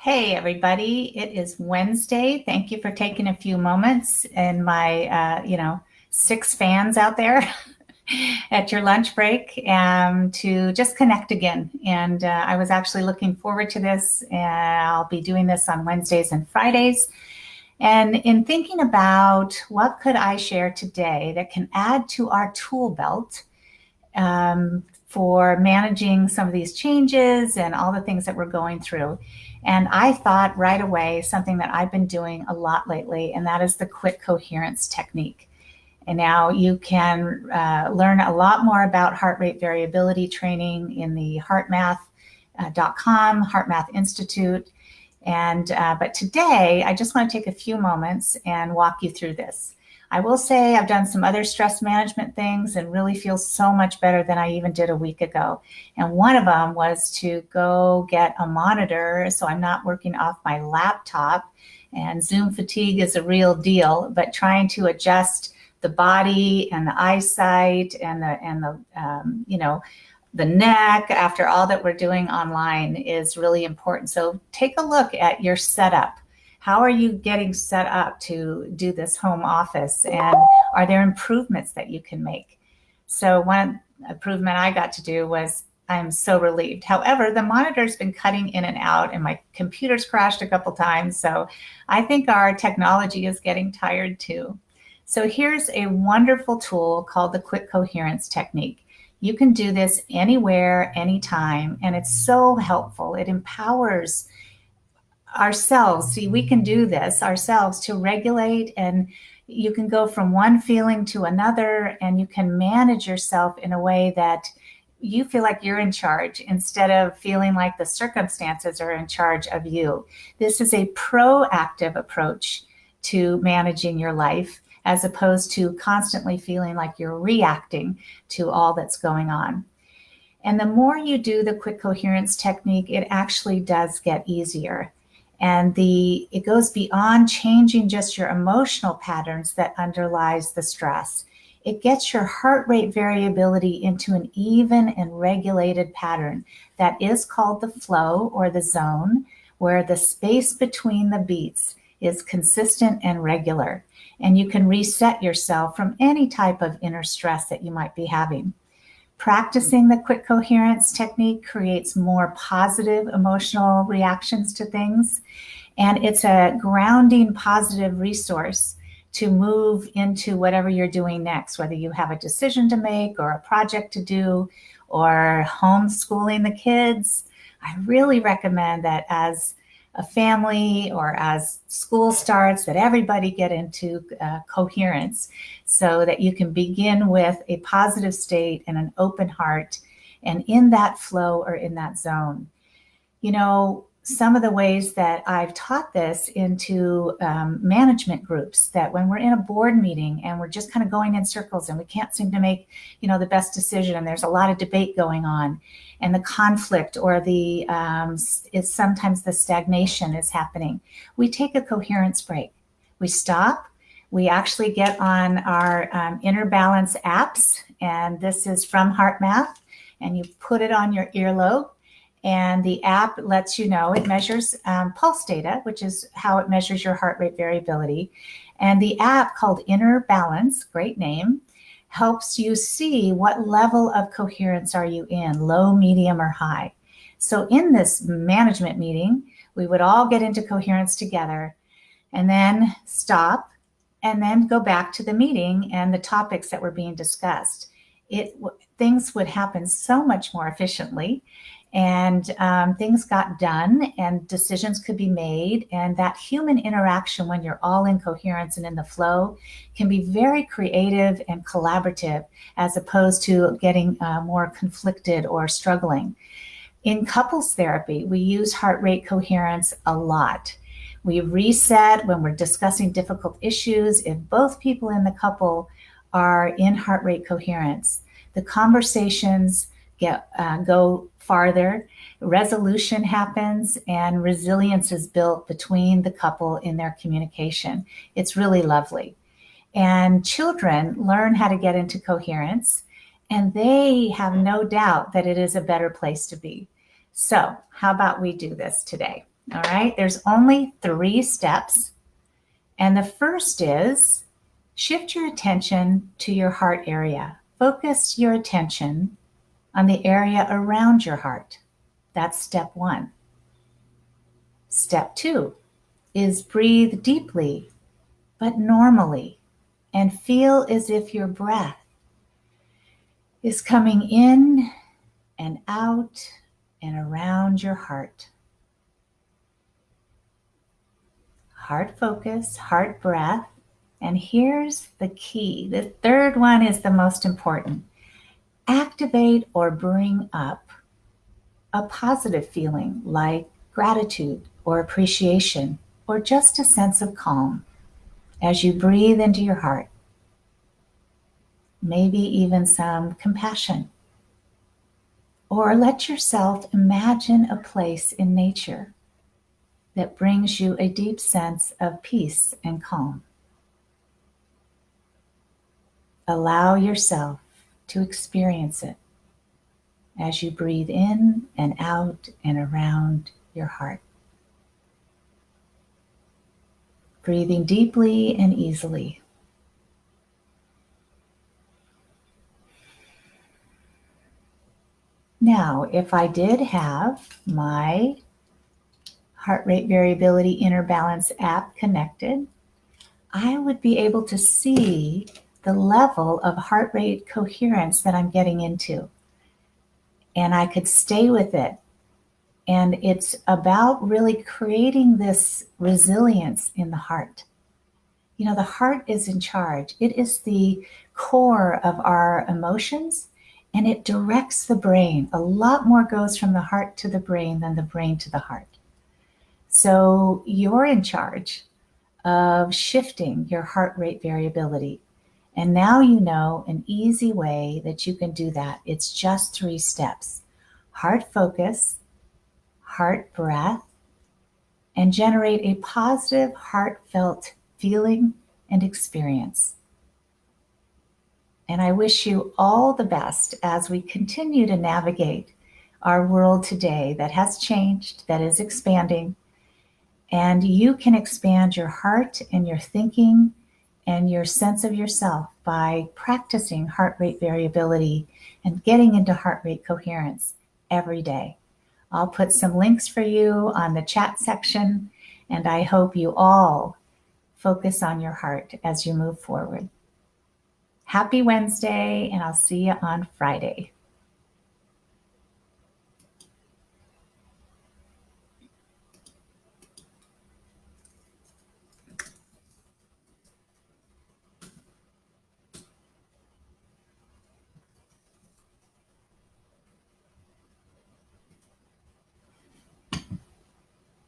Hey, everybody. It is Wednesday. Thank you for taking a few moments and my, 6 fans out there at your lunch break to just connect again. And I was actually looking forward to this. And I'll be doing this on Wednesdays and Fridays. And in thinking about what could I share today that can add to our tool belt for managing some of these changes and all the things that we're going through. And I thought right away something that I've been doing a lot lately, and that is the quick coherence technique. And now you can learn a lot more about heart rate variability training in the heartmath.com, HeartMath Institute. And but today, I just want to take a few moments and walk you through this. I will say I've done some other stress management things and really feel so much better than I even did a week ago. And one of them was to go get a monitor so I'm not working off my laptop. And Zoom fatigue is a real deal, but trying to adjust the body and the eyesight and the neck after all that we're doing online is really important. So take a look at your setup. How are you getting set up to do this home office? And are there improvements that you can make? So one improvement I got to do was I'm so relieved. However, the monitor's been cutting in and out and my computer's crashed a couple times. So I think our technology is getting tired too. So here's a wonderful tool called the quick coherence technique. You can do this anywhere, anytime, and it's so helpful. It empowers ourselves. See, we can do this ourselves to regulate, and you can go from one feeling to another, and you can manage yourself in a way that you feel like you're in charge instead of feeling like the circumstances are in charge of you. This is a proactive approach to managing your life as opposed to constantly feeling like you're reacting to all that's going on. And the more you do the quick coherence technique, it actually does get easier. And it goes beyond changing just your emotional patterns that underlies the stress. It gets your heart rate variability into an even and regulated pattern that is called the flow or the zone, where the space between the beats is consistent and regular. And you can reset yourself from any type of inner stress that you might be having. Practicing the quick coherence technique creates more positive emotional reactions to things. And it's a grounding, positive resource to move into whatever you're doing next, whether you have a decision to make or a project to do or homeschooling the kids. I really recommend that as a family or as school starts, that everybody get into coherence so that you can begin with a positive state and an open heart and in that flow or in that zone. You know, some of the ways that I've taught this into management groups, that when we're in a board meeting and we're just kind of going in circles and we can't seem to make, the best decision, and there's a lot of debate going on, and the conflict or is sometimes the stagnation is happening. We take a coherence break. We stop. We actually get on our inner balance apps, and this is from HeartMath, and you put it on your earlobe. And the app lets you know, it measures pulse data, which is how it measures your heart rate variability. And the app called Inner Balance, great name, helps you see what level of coherence are you in, low, medium, or high. So in this management meeting, we would all get into coherence together and then stop and then go back to the meeting and the topics that were being discussed. Things would happen so much more efficiently. And things got done and decisions could be made. And that human interaction when you're all in coherence and in the flow can be very creative and collaborative as opposed to getting more conflicted or struggling. In couples therapy, we use heart rate coherence a lot. We reset when we're discussing difficult issues. If both people in the couple are in heart rate coherence, the conversations go farther, resolution happens, and resilience is built between the couple in their communication. It's really lovely. And children learn how to get into coherence, and they have no doubt that it is a better place to be. So how about we do this today? All right, there's only 3 steps. And the first is shift your attention to your heart area. Focus your attention on the area around your heart. That's step 1. Step 2 is breathe deeply but normally and feel as if your breath is coming in and out and around your heart. Heart focus, heart breath. And here's the key. The third one is the most important. Activate or bring up a positive feeling like gratitude or appreciation or just a sense of calm as you breathe into your heart. Maybe even some compassion. Or let yourself imagine a place in nature that brings you a deep sense of peace and calm. Allow yourself to experience it as you breathe in and out and around your heart. Breathing deeply and easily. Now, if I did have my heart rate variability inner balance app connected, I would be able to see the level of heart rate coherence that I'm getting into. And I could stay with it. And it's about really creating this resilience in the heart. You know, the heart is in charge. It is the core of our emotions, and it directs the brain. A lot more goes from the heart to the brain than the brain to the heart. So you're in charge of shifting your heart rate variability. And now you know an easy way that you can do that. It's just 3 steps. Heart focus, heart breath, and generate a positive, heartfelt feeling and experience. And I wish you all the best as we continue to navigate our world today that has changed, that is expanding. And you can expand your heart and your thinking and your sense of yourself by practicing heart rate variability and getting into heart rate coherence every day. I'll put some links for you on the chat section, and I hope you all focus on your heart as you move forward. Happy Wednesday, and I'll see you on Friday.